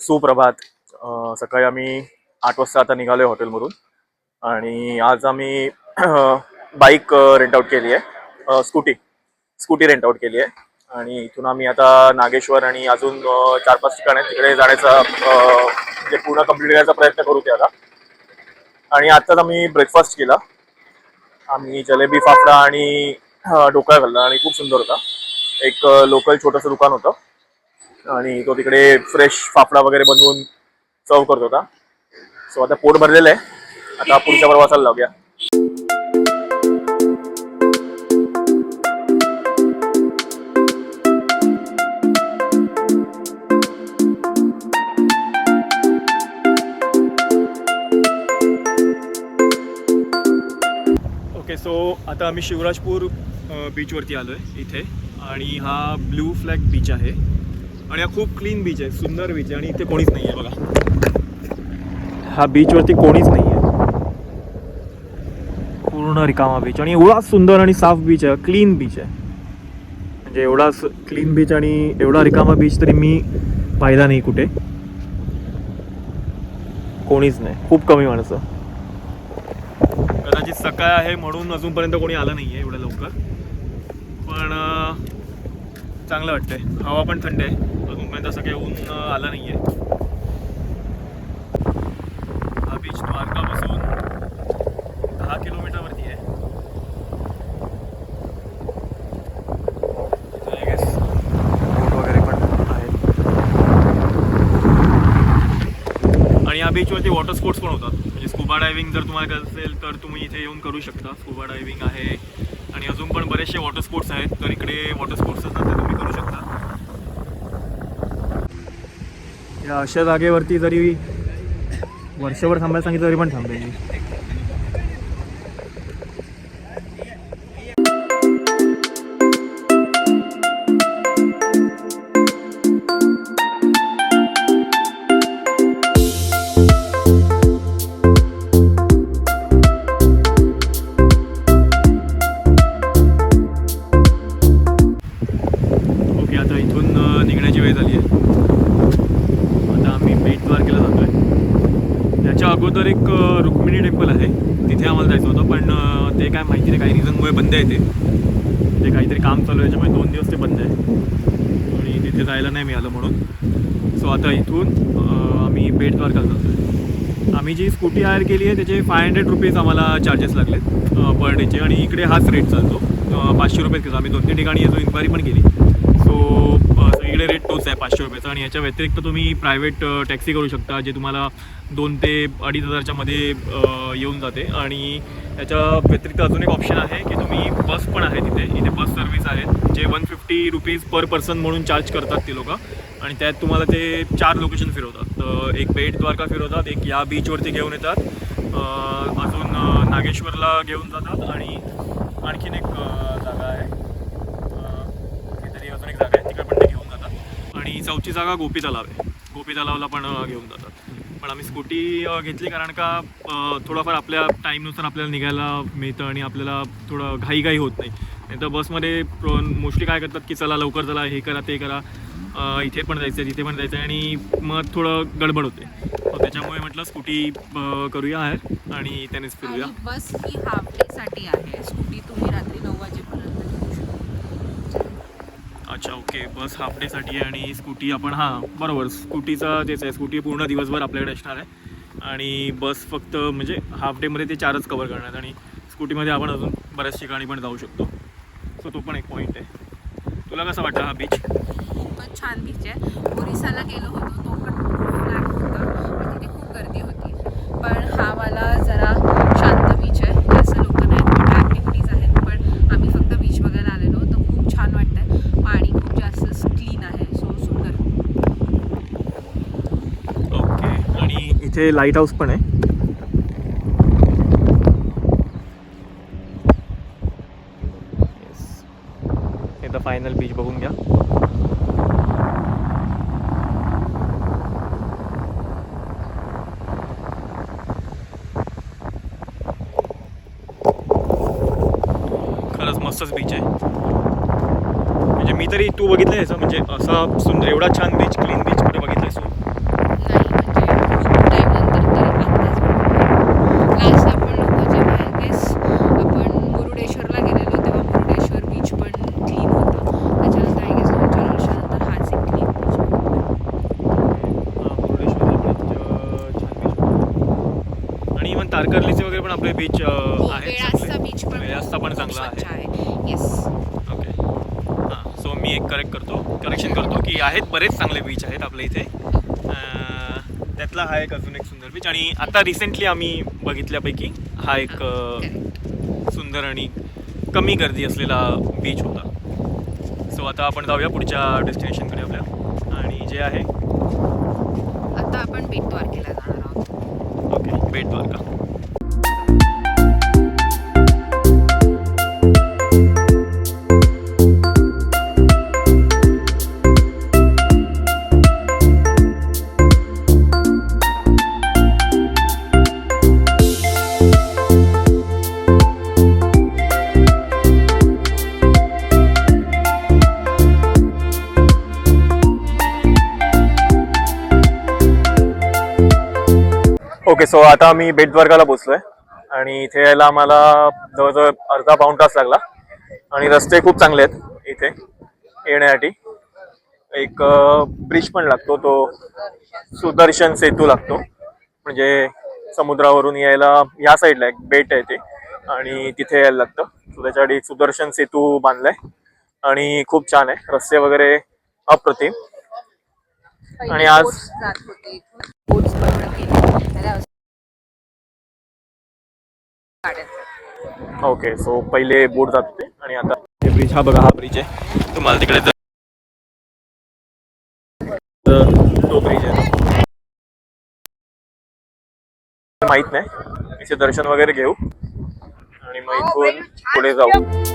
सुप्रभात. सकाळी आम्ही 8 वाजता आता निघालो आहे हॉटेलमधून आणि आज आम्ही बाईक रेंट आउट केली आहे. स्कूटी रेंट आउट केली आहे आणि इथून आम्ही आता नागेश्वर आणि अजून 4-5 ठिकाणी तिकडे जाण्याचा म्हणजे पूर्ण कंप्लीट करायचा प्रयत्न करू ते आता. आणि आत्ताच आम्ही ब्रेकफास्ट केला. आम्ही जलेबी फाफडा आणि ढोकळा खाल्ला आणि खूप सुंदर होता. एक लोकल छोटंसं दुकान होतं आणि तो तिकडे फ्रेश फाफडा वगैरे बनवून सर्व करत होता. सो आता पोट भरलेलं आहे. आता पुढच्या प्रवासाला लावूया. ओके, सो आता आम्ही शिवराजपूर बीचवरती आलो आहे इथे आणि हा ब्लू फ्लॅग बीच आहे आणि हा खूप क्लीन बीच आहे, सुंदर बीच आहे आणि इथे कोणीच नाही आहे बघा. हा बीचवरती कोणीच नाही आहे, पूर्ण रिकामा बीच आणि एवढा सुंदर आणि साफ बीच आहे, क्लीन बीच आहे. म्हणजे एवढा क्लीन बीच आणि एवढा रिकामा बीच तरी मी पाहिला नाही कुठे. कोणीच नाही, खूप कमी माणसं. कदाचित सकाळ आहे म्हणून अजूनपर्यंत कोणी आलं नाही आहे एवढ्या लवकर, पण चांगलं वाटतंय. हवा पण थंड आहे, अजूनपर्यंत असं काही ऊन आलं नाही आहे. हा बीच द्वारकापासून 10 किलोमीटरवरती आहे. बोट वगैरे पण आहेत आणि या बीचवरती वॉटर स्पोर्ट्स पण होतात. म्हणजे स्कुबा डायव्हिंग जर तुम्हाला करायचं असेल तर तुम्ही इथे येऊन करू शकता. स्कुबा डायव्हिंग आहे आणि अजून पण बरेचसे वॉटर स्पोर्ट्स आहेत, तर इकडे वॉटर स्पोर्ट्स असतात ते तुम्ही करू शकता. या अशा जागेवरती जरी वर्षभर थांबायला सांगितलं तरी पण थांबेल. ओके, आता इथून निघण्याची वेळ झाली आहे. आता आम्ही बेट द्वारकेला जातो आहे. त्याच्या अगोदर एक रुक्मिणी टेम्पल आहे, तिथे आम्हाला जायचं होतं, पण ते काय माहिती नाही, काही रिझनमुळे बंद आहे. ते काहीतरी काम चालू आहे, त्याच्यामुळे 2 दिवस ते बंद आहे आणि तिथे जायला नाही मिळालं म्हणून. सो आता इथून आम्ही बेट द्वारकाला जातो आहे. आम्ही जी स्कूटी हायर केली आहे त्याचे 500 रुपीज आम्हाला चार्जेस लागलेत पर डेचे आणि इकडे हाच रेट चालतो 500 रुपये घेतो. आम्ही 2-3 ठिकाणी याचं इन्क्वायरी पण केली. सो इकडे रेट तोच आहे 500 रुपयाचा आणि याच्या व्यतिरिक्त तुम्ही प्रायव्हेट टॅक्सी करू शकता, जे तुम्हाला 2 ते 2,500च्या मध्ये येऊन जाते. आणि याच्या व्यतिरिक्त अजून एक ऑप्शन आहे की तुम्ही बस पण आहे इथे बस सर्व्हिस आहेत, जे 150 रुपीज पर पर्सन म्हणून चार्ज करतात ते लोक आणि त्यात तुम्हाला ते 4 लोकेशन फिरवतात. तर एक बेट द्वारका फिरवतात, एक या बीचवरती घेऊन येतात, अजून नागेश्वरला घेऊन जातात आणि आणखीन एक जागा आहे, काहीतरी अजून एक जागा आहे तिकडे पण ते घेऊन जातात आणि 4थी जागा गोपी तलाव आहे, गोपी तलावला पण घेऊन जातात. पण आम्ही स्कूटी घेतली कारण का थोडाफार आपल्या टाईमनुसार आपल्याला निघायला मिळतं आणि आपल्याला थोडं घाई होत नाही. नाही तर बसमध्ये मोस्टली काय करतात की चला लवकर चला, हे करा ते करा, इथे पण जायचं आहे तिथे पण जायचं आहे आणि मग थोडं गडबड होते. त्याच्यामुळे म्हटलं स्कूटी करूया आहे आणि त्यानेच फिरूया. बस ही हाफ डे साठी आहे, स्कूटी तुम्ही रात्री 9 वाजेपर्यंत घेऊ शकता. अच्छा, ओके, बस हाफ डेसाठी आहे आणि स्कूटी आपण हां बरोबर, स्कूटीचं तेच आहे, स्कूटी पूर्ण दिवसभर आपल्याकडे असणार आहे आणि बस फक्त म्हणजे हाफ डेमध्ये ते 4च कवर करणार आणि स्कूटीमध्ये आपण अजून बऱ्याच ठिकाणी पण जाऊ शकतो. सो तो पण एक पॉईंट आहे. तुला कसं वाटतं हा बीच? खूपच छान बीच आहे. ओरिसाला गेलो होतो, तो पण खूप फ्लॅट होता आणि तिथे खूप गर्दी होती, पण हा वाला जरा शांत बीच आहे, जास्त लोक नाहीत, मोठ्या ॲक्टिव्हिटीज आहेत. पण आम्ही फक्त बीच बघायला आलेलो, तर खूप छान वाटतंय. पाणी खूप जास्त क्लीन आहे, सो सुंदर. ओके, आणि इथे लाईट हाऊस पण आहे. इथं फायनल बीच बघून घ्या. खरंच मस्तच बीच आहे. म्हणजे मी तरी तू बघितलं याचं म्हणजे असा सुंदर एवढा छान बीच, क्लीन बीच कुठे बघितलंय? सो तारकर्लीचे वगैरे पण आपले बीच आहेत वेळाचा बीच पण वेळाचा पण चांगला स्वच्छ आहे. आहे. येस. ओके हां सो मी एक करेक्शन करतो की आहेत बरेच चांगले बीच आहेत आपल्या इथे. त्यातला हा एक अजून एक सुंदर बीच आणि आता रिसेंटली आम्ही बघितल्यापैकी हा एक सुंदर आणि कमी गर्दी असलेला बीच होता. सो आता आपण जाऊया पुढच्या डेस्टिनेशनकडे आपल्या आणि जे आहे आता आपण बेट द्वारकेला जाणार आहोत. ओके बेट द्वारका. ओके सो आता आम्ही बेट द्वारकाला पोचलोय आणि इथे यायला आम्हाला जवळजवळ अर्धा पाऊण तास लागला आणि रस्ते खूप चांगले आहेत इथे येण्यासाठी. एक ब्रिज पण लागतो, तो सुदर्शन सेतू लागतो, म्हणजे समुद्रावरून यायला ह्या साईडला एक बेट आहे ते आणि तिथे यायला लागतं. सो त्याच्यासाठी एक सुदर्शन सेतू बांधलाय आणि खूप छान आहे, रस्ते वगैरे अप्रतिम. आणि आज ओके सो पहिले बोट जात होते आणि आता हे ब्रिज, हा बघा हा ब्रिज आहे. तुम्हाला तिकडे तो ब्रिज आहे माहित नाही. इथे दर्शन वगैरे घेऊ आणि मग इथून पुढे जाऊ.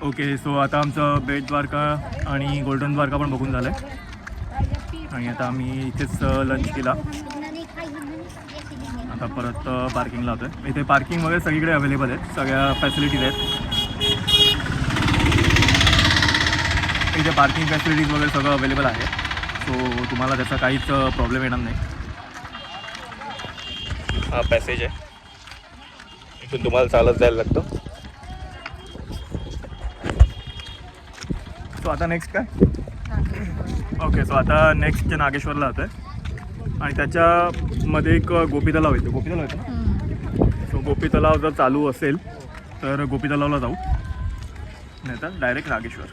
ओके सो आता आमचं बेट द्वारका आणि गोल्डन द्वारका पण बघून झालं आहे आणि आता आम्ही इथेच लंच केला. आता परत पार्किंगला होतो आहे. इथे पार्किंग वगैरे सगळीकडे अवेलेबल आहेत, सगळ्या फॅसिलिटीज आहेत इथे. पार्किंग फॅसिलिटीज वगैरे सगळं अवेलेबल आहे, सो तुम्हाला त्याचा काहीच प्रॉब्लेम येणार नाही. हा पॅसेज आहे, इथून तुम्हाला चालत जायला लागतं. सो आता नेक्स्ट काय? ओके सो आता नेक्स्ट नागेश्वरला जातो आहे आणि त्याच्यामध्ये एक गोपी तलाव येतो ना. सो गोपी तलाव जर चालू असेल तर गोपी तलावला जाऊ, नाही तर डायरेक्ट नागेश्वर.